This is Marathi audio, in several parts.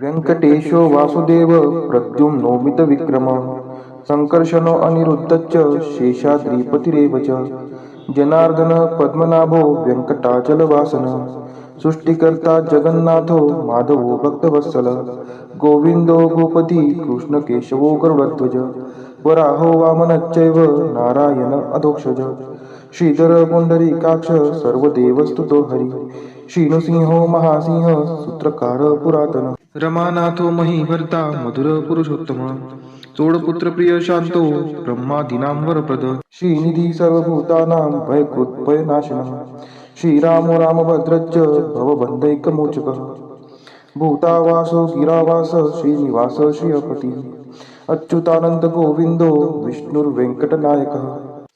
व्यङ्कटेशो वासुदेव प्रद्युम्नोमित विक्रम संकर्षणो अनिरुद्धश्च शेषाद्रिपतिरेव च जनार्दन पद्मनाभो व्यङ्कटाचलवासन सृष्टिकर्ता जगन्नाथो माधवो भक्तवत्सल गोविन्दो भूपति कृष्णकेशवो गरुडध्वज वराहो वामनश्चैव नारायण अधोक्षज श्रीधर पुण्डरीकाक्ष सर्वदेवस्तुतो हरि श्रीनृसिंहो महासिंह सूत्रकार पुरातन रमानाथो महीभर्ता मधुर पुरुषोत्तम चोडपुत्र प्रिय शांतो ब्रह्मादीनां वरप्रद श्रीनिधी सर्वभूतानां भयकृत्भयनाशनः श्रीरामो रामभद्रश्च भवबन्धैकमोचकः भूतावासो गिरावास श्रीनिवास श्रियपति अच्युतानंद गोविंदो विष्णुर्वेंकटनायकः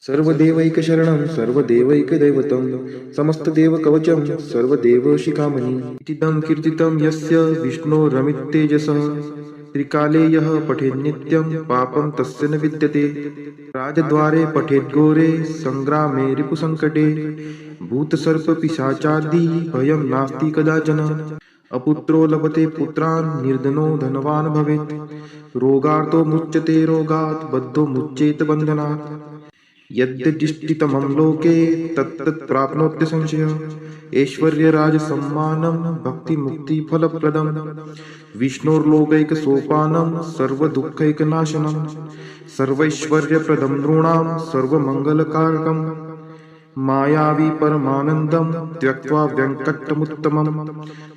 सर्वदेवैकशरणं सर्वदेवैकदैवतं समस्तदेवकवचं सर्वदेवशिखामणि इतीदं कीर्तितं यस्य विष्णोरमिततेजसः त्रिकाले यः पठेन्नित्यं पापं तस्य न विद्यते राजद्वारे पठेद्घोरे सङ्ग्रामे रिपुसङ्कटे भूतसर्पपिशाचादि भयं नास्ति कदाचन अपुत्रो लभते पुत्रान् निर्धनो धनवान् भवेत् रोगार्तो मुच्यते रोगात् बद्धो मुच्येत बन्धनात् यद्यदिष्टितमं लोके तत्तत् प्राप्नोत्य संशयः ऐश्वर्यराजसम्मानं भक्तिमुक्तिफलप्रदं विष्णोर्लोकैकसोपानं सर्वदुःखैकनाशनं सर्वैश्वर्यप्रदं नृणां सर्वमङ्गलकारकं मायावी परमानन्दं त्यक्त्वा व्यङ्कटमुत्तमं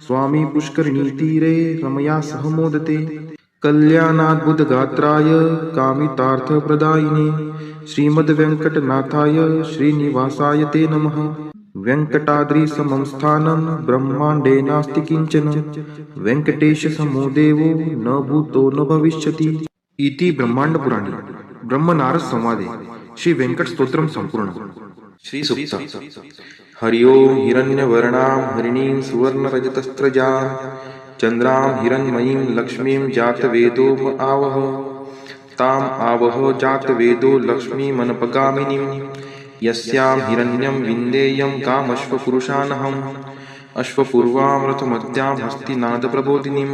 स्वामी पुष्करिणीतीरे रमया सह मोदते कल्याणाद्भुतगात्राय कामितार्थप्रदायिने श्रीमद्वेङ्कटनाथाय श्रीनिवासाय ते नमः वेङ्कटाद्रिसमं स्थानं ब्रह्माण्डे नास्ति किञ्चन वेङ्कटेशसमो देवो न भूतो न भविष्यति इति ब्रह्माण्डपुराणे ब्रह्मनारद संवादे श्री वेंकट स्तोत्रम संपूर्ण श्री सुक्त हरि ओम हिरण्यवर्णां हरिणीं सुवर्णरजतस्त्रजां चन्द्रां हिरण्मयीं लक्ष्मीं जातवेदो आवह ताम् आवह जातवेदो लक्ष्मीमनपगामिनीं यस्यां हिरण्यं विन्देयं कामश्वपुरुषानहम् अश्वपूर्वां रथमद्यां हस्तिनादप्रबोधिनीं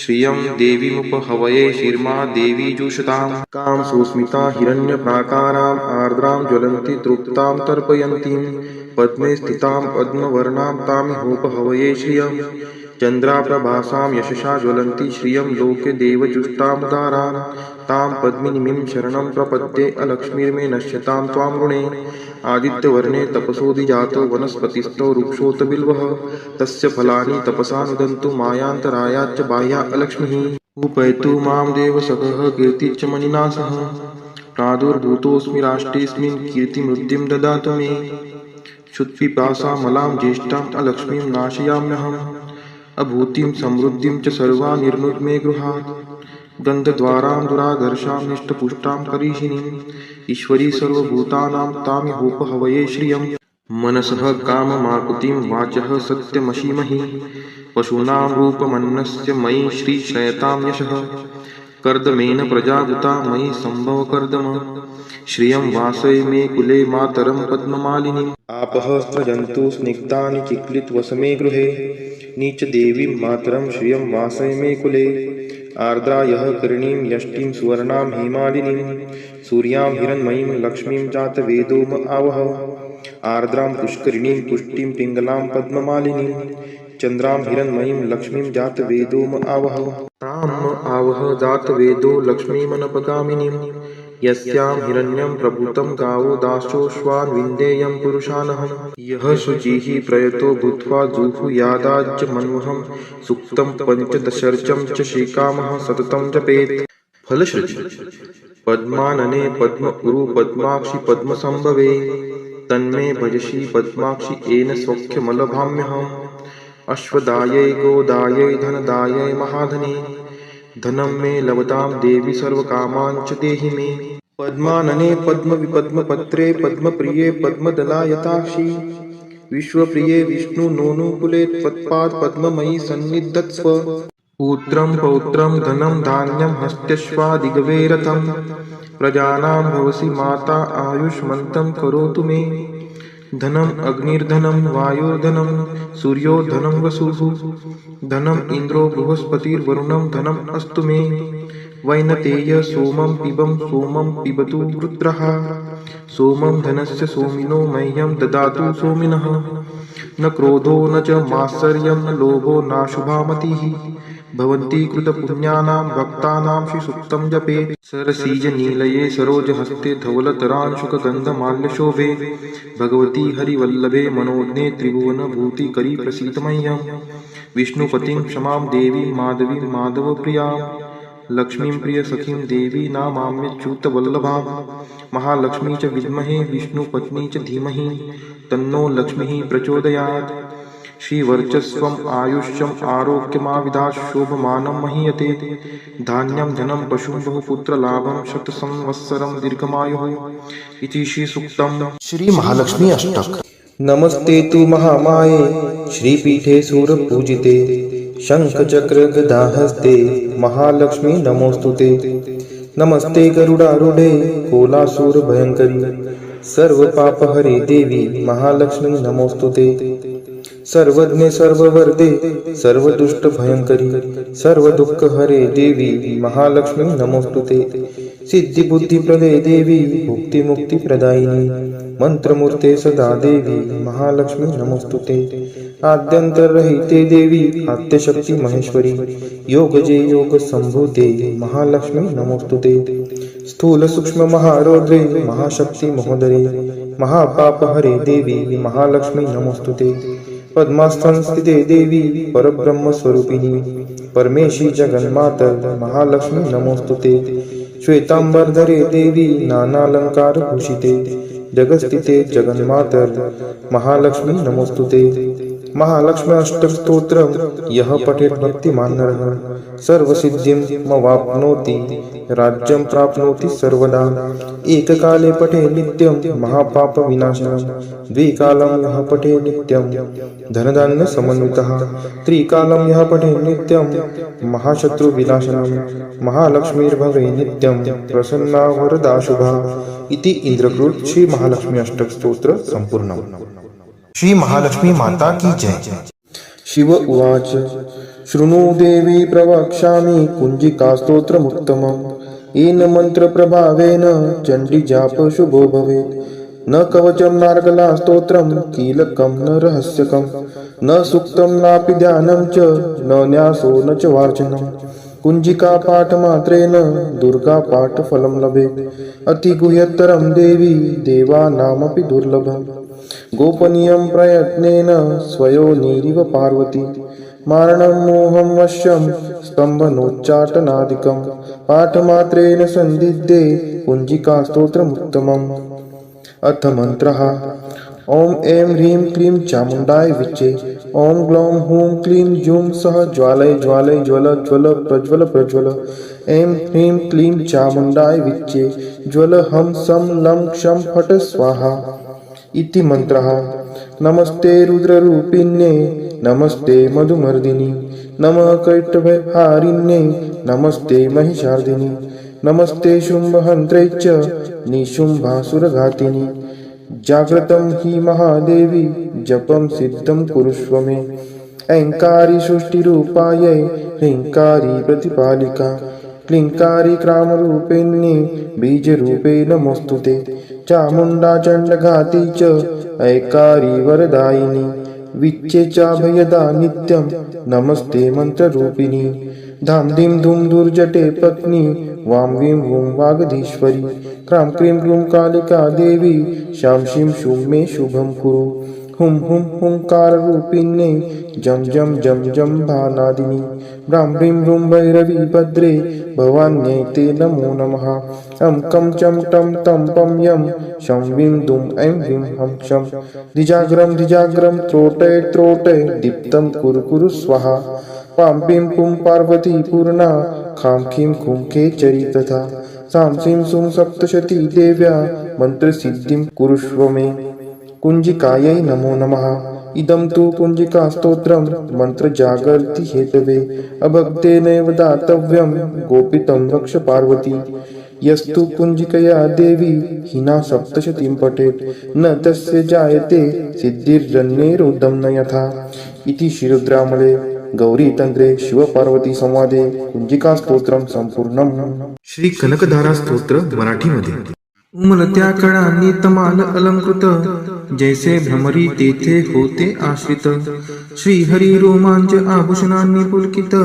श्रियं देवीमुपहवये शिर्मा देवी जुषतां कां सुस्मिता हिरण्यप्राकाराम् आर्द्रां ज्वलन्ति तृप्तां तर्पयन्तीं पद्मे स्थितां पद्मवर्णां तामिहोपहवये श्रियं चन्द्राप्रभासां यशसा ज्वलन्ति श्रियं लोके देवजुष्टामुदारान् तां पद्मिनीं शरणं प्रपद्ये अलक्ष्मीर्मे नश्यतां त्वां ऋणे आदित्यवर्णे तपसोऽधिजातो वनस्पतिस्थो वृक्षोत बिल्वः तस्य फलानि तपसा नुदन्तु मायान्तरायाच्च बाह्या अलक्ष्मीः उपैतु मां देवसखः कीर्तिश्च मणिना सह प्रादुर्भूतोऽस्मि राष्ट्रेऽस्मिन् कीर्तिमृद्धिं ददातु मे क्षुत्पिपासामलां ज्येष्ठाम् अलक्ष्मीं नाशयाम्यहम् अभूतिं समृद्धिं च सर्वा निर्नुत मे गृहात् गन्धद्वारां दुराधर्षां निष्टपुष्टां करीषिणीम् ईश्वरी सर्वभूतानां तामिहोपहवये श्रियं मनसः काममाकुतिं वाचः सत्यमशीमहि पशूनां रूपमन्नस्य मयि श्रीश्रयतां यशः कर्दमेन प्रजाभूता मयि सम्भवकर्दम श्रियं वासय मे कुले मातरं पद्ममालिनीम् आपः स्रजन्तु स्निग्धानि चिक्लितवसमे गृहे नीचदेवीं मातरं श्रियं वासय मे कुले आर्द्रा यः करीणीं यष्टिं सुवर्णां हेमालिनीं सूर्यां हिरण्मयीं लक्ष्मीं जातवेदोम आवह आर्द्रां पुष्करिणीं पुष्टिं पिङ्गलां पद्ममालिनीं चन्द्रां हिरण्मयीं लक्ष्मीं जातवेदोम आवह ताम् आवह जातवेदो लक्ष्मीमनपगामिनीं यस्यां हिरण्यं प्रभूतं गावो दाशोऽश्वान् विन्देयं पुरुषानहं यः शुचिः प्रयतो भूत्वा जुहुयादाज्य मन्वहं सुक्तं पञ्चदशर्चं च श्रीकामः सततं जपेत् फलश्रुति पद्मानने पद्म उरु पद्माक्षि पद्मसंभवे तन्मे भजसि पद्माक्षि येन सौख्यमलभाम्यहम् अश्वदायै गोदायै धनदायै महाधने धनं मे लभतां देवी सर्वकामान् च देहि मे पद्मानने पद्मविपद्मपत्रे पद्मप्रिये पद्मदलायताक्षि विश्वप्रिये विष्णुनोनुकुले त्वत्पाद पद्ममयि सन्निधत्स्व पुत्रं पौत्रं धनं धान्यं हस्त्यश्वादिगवे रथं प्रजानां भवसि माता आयुष्मन्तं करोतु मे धनम अग्निर्धनम वायुर्धनम सूर्यो धनम वसुः धनम इंद्रो बृहस्पतिर्वरुणम धनम अस्तु मे वैनतेय सोमं पिबतु रुद्रः सोमं धनस्य सोमिनो मह्यं ददातु सोमिनः न क्रोधो न च मात्सर्यं न लोभो नाशुभा मतिः भवन्ति कृतपुण्यानां भक्तानां श्रीसूक्तं जपेत् सरसीजनीलये सरोजहस्ते धवलतरांशुकगन्धमाल्यशोभे भगवती हरिवल्लभे मनोज्ञे त्रिभुवनभूतिकरी प्रसीदमह्यं विष्णुपतिं क्षमां देवीं माधवीं माधवप्रियां लक्ष्मीं प्रियसखीं देवी नामाम्यच्युतवल्लभां महालक्ष्मी च विद्महे विष्णुपत्नी च धीमहि तन्नो लक्ष्मीः प्रचोदयात् श्रीवर्चस्वम् आयुष्यम् आरोग्यमाविधात् शोभमानं महीयते धान्यं धनं पशुं बहुपुत्रलाभं शतसंवत्सरं दीर्घमायुः इति श्रीसूक्तम्। श्री महालक्ष्मी अष्टक। नमस्ते तु महामाये श्रीपीठे सूरपूजिते शङ्खचक्रगदाहस्ते महालक्ष्मी नमोस्तुते नमस्ते गरुडारूढे कोलासुरभयङ्करी सर्वपापहरे देवी महालक्ष्मी नमोस्तुते सर्वज्ञे सर्ववर्धे सर्वदुष्टभयङ्करी सर्वदुःखहरे देवी महालक्ष्मी नमोस्तुते सिद्धिबुद्धिप्रदे देवी भुक्तिमुक्तिप्रदायिनी मंत्रमूर्ते सदा देवी महालक्ष्मी नमोस्तुते आद्यन्तरहिते देवी आद्यशक्ति महेश्वरी योगजे योगसम्भूते महालक्ष्मी नमोस्तुते स्थूल सूक्ष्म महारौद्रे महाशक्ति महोदरे महापापहरे देवी महालक्ष्मी नमोस्तुते पद्मास्थं स्थिते देवी परब्रह्मस्वरूपिणी परमेशी जगन्मातर महालक्ष्मी नमोस्तुते श्वेतांबरधरे देवी नानालंकारभूषिते जगस्थिते जगन्मातर महालक्ष्मी नमोस्तुते महालक्ष्मी अष्टक स्तोत्रम यह पठेत भक्तिमान नरः सर्वसिद्धिं मवाप्नोति राज्यं प्राप्नोति सर्वदा एककाले पठे नित्यं महापाप विनाशनं द्विकालं यः पठे नित्यं धनधान्य समन्वितः त्रिकालं यः पठे नित्यं महाशत्रु विनाशनं महालक्ष्मीर्भवे नित्यं प्रसन्ना वरदा शुभा इति इंद्रकृत श्री महालक्ष्मी अष्टक स्तोत्र संपूर्णम्। श्री महालक्ष्मी माता की जय। शिव उवाच शृणु देवी प्रवक्ष्यामि कुञ्जिकास्तोत्रमुत्तमम् येन मन्त्रप्रभावेन चण्डीजाप शुभो भवेत् न कवचं नार्गला स्तोत्रं कीलकं न रहस्यकं न सूक्तं नापि ध्यानं च न न्यासो न च वार्चनं कुञ्जिका पाठमात्रेण दुर्गा पाठफलं लभेत् अतिगुह्यतरं देवी देवानामपि दुर्लभम् गोपनीयं प्रयत्नेन स्वयोनिरिव पार्वती मारणं मोहं वश्यं स्तम्भनोच्चाटनादिकं पाठमात्रेण सन्दिग्धे कुञ्जिका स्तोत्रमुत्तमम्। अथ मन्त्रः ॐ ऐं ह्रीं क्लीं चामुण्डाय विच्चे ॐ ग्लौं हूं क्लीं जूं सः ज्वालय ज्वालय ज्वल ज्वल प्रज्वल प्रज्वल ऐं ह्रीं क्लीं चामुण्डाय विच्चे ज्वल हं सं लं क्षं फट स्वाहा इति मंत्रः। नमस्ते रुद्ररूपिण्ये नमस्ते मधुमर्दिनी नमः कैटभहारिण्ये नमस्ते महिषार्दिनी नमस्ते शुम्भहन्त्रे च निशुम्भासुरघातिनी जाग्रतं हि महादेवी जपं सिद्धं कुरुष्व मे ऐङ्कारी सृष्टिरूपायै ह्रीङ्कारी प्रतिपालिका क्लीङ्कारी क्रामरूपिण्ये बीजरूपे नमोस्तुते चामुण्डा चण्डघाती च ऐकारी वरदायिनी विच्चे चाभयदा नित्यं नमस्ते मंत्ररूपिणी धाम धीम धूम दुर्जटे पत्नी वां वीं वूं वागधीश्वरी क्रां क्रीं क्रूं कालिका देवी शां शीं शूं मे शुभं कुरु हुं हुं हुंकाररूपिण्ये जं जं जं जं भानादिनी ब्रां ब्रीं ब्रूं भैरवी भद्रे भवान्यै ते नमो नमः अं कं चं टं तं पं यं शं वीं दुं ऐं वीं हं शं द्विजाग्रं त्रोटय त्रोटय दीप्तं कुरु कुरु स्वाहा पां पीं पुं पार्वती पूर्णा खां खीं खुं खेचरी तथा सां सीं सुं सप्तशती देव्या मन्त्रसिद्धिं कुरुष्व मे कुञ्जिकायै नमो नमः इदं तु कुञ्जिका स्तोत्रं मंत्र जागर्ति हेतवे अभक्तेनैव दातव्यं गोपितं वक्ष पार्वती यस्तु कुञ्जिकया देवी हिना सप्तशतीं पठेत् न तस्य जायते सिद्धिर्जन्यैरुदं न यथा इति श्रीरुद्रामले गौरीतंत्रे शिवपार्वती संवादे कुंजिका स्तोत्रम संपूर्णम. श्री कनकधारा स्तोत्र मराठीमध्ये. उमलत्या कळांनी तमाल अलंकृत जैसे भ्रमरी तेथे होते आश्रित. श्री हरी रोमांच आभूषणांनी पुलकित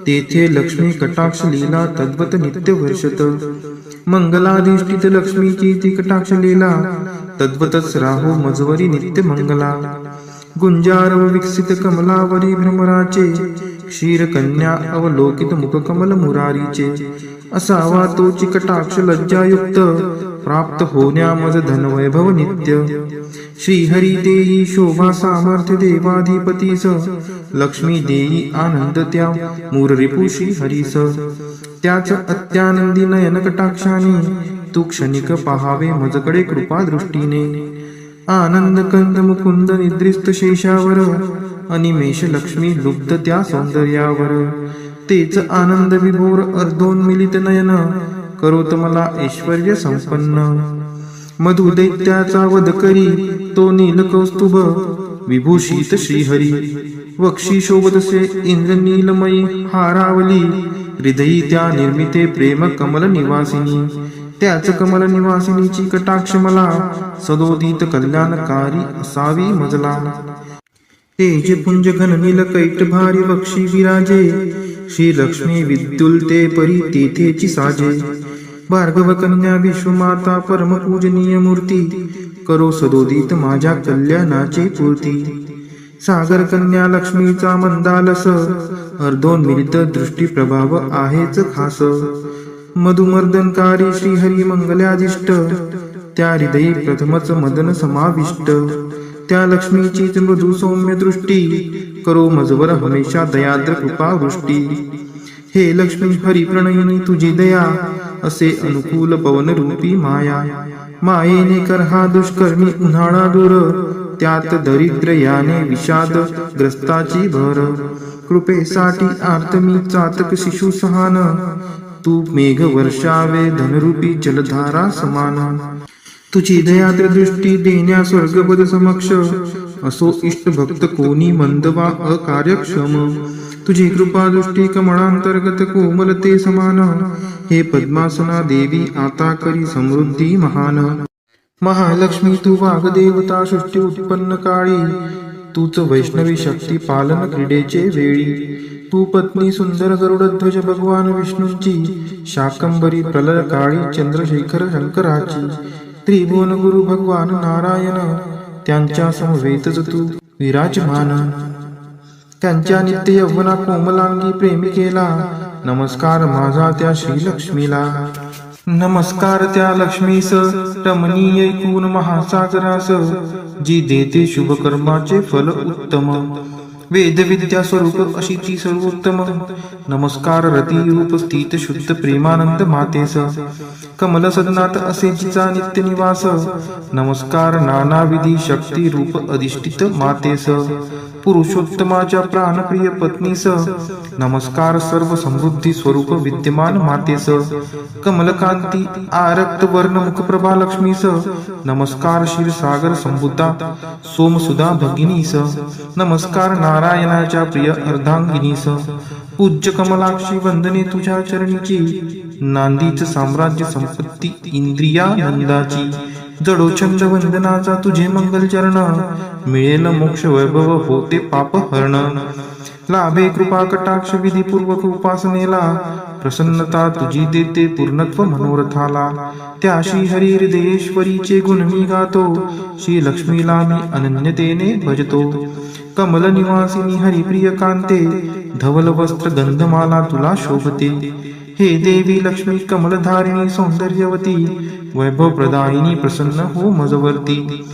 तेथे लक्ष्मी कटाक्ष लीला तद्वत नित्य वर्षत. मंगलाधिष्ठित लक्ष्मीची ती कटाक्ष लीला तद्वतच राहो मजवरी नित्य मंगला. गुंजारव विकसित कमलावरी भ्रमराचे क्षीर कन्या अवलोकित मुख कमल मुरारीचे. असावा तोची कटाक्ष लज्जायुक्त प्राप्त होण्या मज धनवैभव नित्य. श्रीहरी देई शोभा सामर्थ्य देवाधिपतीस लक्ष्मी देई आनंद त्या मूर रिपु श्रीहरीस. त्याच अत्यानंदी नयन कटाक्षाने तू क्षणिक पहावे मजकडे कृपा दृष्टीने. आनंद कंद मुकुंद निद्रिस्त शेषावर अनिमेष लक्ष्मी लुब्ध त्या सौंदर्यावर. तेच आनंद विभोर अर्धोन्मिलित नयन करोत मला ऐश्वर्य संपन्न. मधु दैत्याचा वध करी तो नील कौस्तुभ विभूषित श्रीहरी. वक्षी शोभतसे इंद्र नीलमयी हारावली हृदयी त्या निर्मिते प्रेम कमल निवासिनी. त्याच कमल निवासिनीची कटाक्ष मला सदोदित कल्याणकारी असावी मजला. तेज पुंज घन नील कैट भारी वक्षी विराजे श्री लक्ष्मी विद्युलते परी तेथेची साजे. भार्गव कन्या विश्वमाता परम पूजनीय मूर्ती करो सदोदित माझ्या कल्याणाची पूर्ती. सागर कन्या लक्ष्मीचा मंदालस अर्धोन्मिलित दृष्टी प्रभाव आहेच खास. मधुमर्दनकारी श्रीहरी मंगलाधिष्ट त्या हृदयी प्रथमच मदन समाविष्ट. त्या लक्ष्मीचीच मृदू सौम्य दृष्टी करो मजवर हमेशा दयाद्र कृपा वृष्टी. हे लक्ष्मी हरी प्रणयिनी तुझी दया असे अनुकूल पवन रूपी माया. मायेने कर हा दुष्कर्मी उन्हाळा दूर त्यात दरिद्र याने विषाद ग्रस्ताची भर. कृपेसाठी आर्त मी चातक शिशु सहान तू मेघ वर्षावे धनरूपी जलधारा समान. तुझी दयाद्र दृष्टी देण्या स्वर्गपद समक्ष असो इष्ट भक्त कोणी मंदवा अकार्यक्षम. तुझी कृपा दृष्टी कमळांतर्गत कोमलते समान. हे पद्मासना देवी आता करी समृद्धी महान. महालक्ष्मी तू वाग्देवता सृष्टी उत्पन्न काळी तूच वैष्णवी शक्ती पालन क्रीडेचे वेळी. तू पत्नी सुंदर गरुडध्वज भगवान विष्णूंची शाकंबरी प्रलय काळी चंद्रशेखर शंकराची. त्रिभुवन गुरु भगवान नारायण त्यांच्या समवेतच तू विराजमान. त्यांच्या नित्य यौवना कोमलांगी प्रेमिकेला नमस्कार माझा त्या श्रीलक्ष्मीला. नमस्कार त्या लक्ष्मीस रमणीय ऐकून महासागरास जी देते शुभ कर्माचे फल उत्तम. वेद विद्या स्वरूप अशी ती सर्वोत्तम. नमस्कार रती रूप स्थित शुद्ध प्रेमानंद मातेस. कमल सदनात असे जिचा नित्य निवास. नमस्कार नानाविधी शक्ती रूप अधिष्ठित मातेस. पुरुषोत्तमाच्या प्राणप्रिय पत्नीस. नमस्कार सर्व समृद्धी स्वरूप विद्यमान मातेस. कमलकांती आरक्त वर्ण मुखप्रभा लक्ष्मीस. नमस्कार क्षीरसागर संबुद्धा सोमसुधा भगिनीस. नमस्कार नारायणाच्या प्रिय अर्धांगिनीस. पूज्य कमलाक्षी वंदने तुझ्या चरणीची. नांदीच साम्राज्य संपत्ती इंद्रियानंदाची. जडोचंद वंदनाचा तुझे मंगल चरण. मिळेल मोक्ष वैभव होते पाप हरण. लाभे कृपा कटाक्ष विधीपूर्वक उपासनेला. प्रसन्नता तुझी देते पूर्णत्व मनोरथाला. त्या श्री हरी हृदयेश्वरीचे गुण मी गातो. श्री लक्ष्मीला मी अनन्यतेने भजतो. कमल निवासिनी हरिप्रिय कांते. धवल वस्त्र गंधमाला तुला शोभते. हे देवी लक्ष्मी कमलधारिणी सौंदर्यवती. वैभव प्रदायिनी प्रसन्न हो मजवर्ती.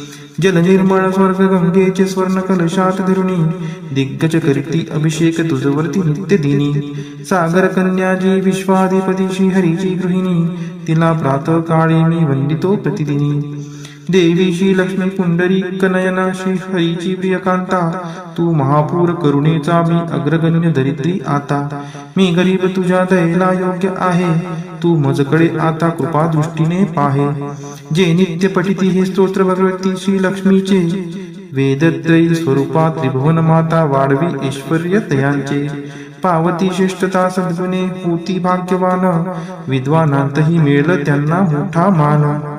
जल निर्मळ स्वर्ग गंगेचे स्वर्ण कलशात धरुणी. दिग्गज करती अभिषेक तुझवरती नित्य दिनी. सागर कन्याजी विश्वाधिपती श्री हरीची गृहिणी. तिला प्रातः काळी मी वंदितो प्रतिदिनी. देवी श्री लक्ष्मी पुंडरी कनयना श्री हरीची प्रियकांता, तू महापूर करुणेचा मी अग्रगण्य दरिद्री आता. मी गरीब तुझ्या दयेला योग्य आहे, तू मजकडे आता कृपा दृष्टीने पाहे. जे नित्य पठिती हे स्तोत्र भगवती श्री लक्ष्मीचे, वेदत्रयी स्वरूपा त्रिभुवन माता वाढवी ऐश्वर्य तयांचे. पावती श्रेष्ठता सद्गुणे होती भाग्यवान, विद्वानांतही मिळेल त्यांना मोठा मान.